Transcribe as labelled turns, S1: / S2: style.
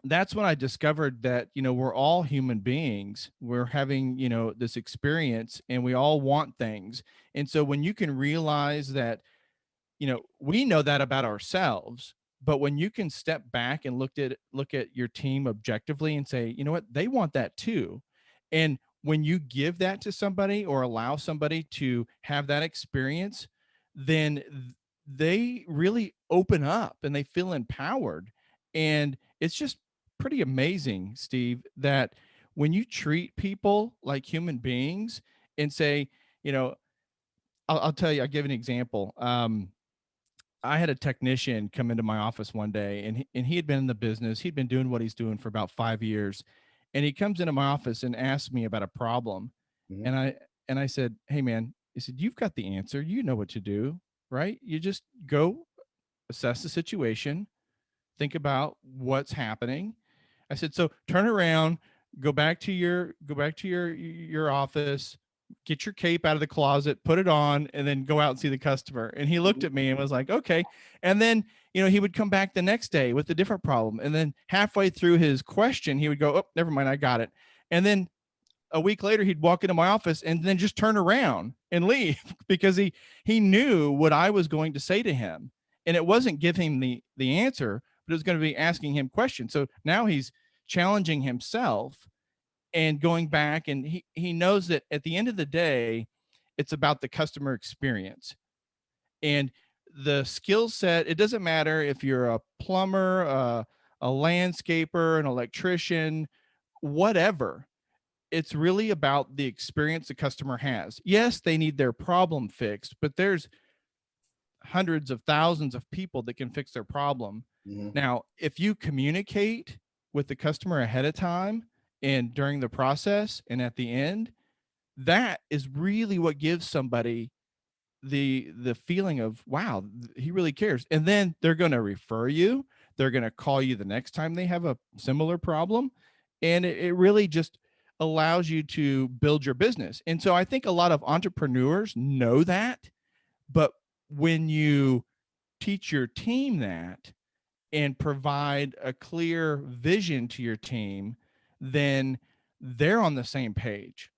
S1: that's when I discovered that, we're all human beings. We're having, this experience and we all want things. And so when you can realize that, we know that about ourselves, but when you can step back and look at your team objectively and say, you know what, they want that too. And when you give that to somebody or allow somebody to have that experience, then they really open up and they feel empowered. And it's just pretty amazing, Steve, that when you treat people like human beings and say, you know, I'll tell you, I'll give an example. I had a technician come into my office one day, and he had been in the business. He'd been doing what he's doing for about 5 years, and he comes into my office and asks me about a problem,
S2: Mhm.
S1: and I said, "Hey, man," he said, "you've got the answer. You know what to do, right? You just go assess the situation, think about what's happening." I said, "So turn around, go back to your office, get your cape out of the closet, put it on, and then go out and see the customer." And he looked
S2: Mhm.
S1: at me and was like, "Okay." And then, he would come back the next day with a different problem. And then halfway through his question, he would go, "Oh, never mind, I got it." And then a week later, he'd walk into my office and then just turn around and leave because he knew what I was going to say to him. And it wasn't giving him the answer, but it was going to be asking him questions. So now he's challenging himself and going back, and he knows that at the end of the day, it's about the customer experience. And the skill set, it doesn't matter if you're a plumber, a landscaper, an electrician, whatever. It's really about the experience the customer has. Yes, they need their problem fixed, but there's hundreds of thousands of people that can fix their problem.
S2: Mhm.
S1: Now, if you communicate with the customer ahead of time and during the process and at the end, that is really what gives somebody the feeling of, wow, he really cares. And then they're going to refer you. They're going to call you the next time they have a similar problem. And it really just allows you to build your business. And so I think a lot of entrepreneurs know that, but when you teach your team that and provide a clear vision to your team, then they're on the same page.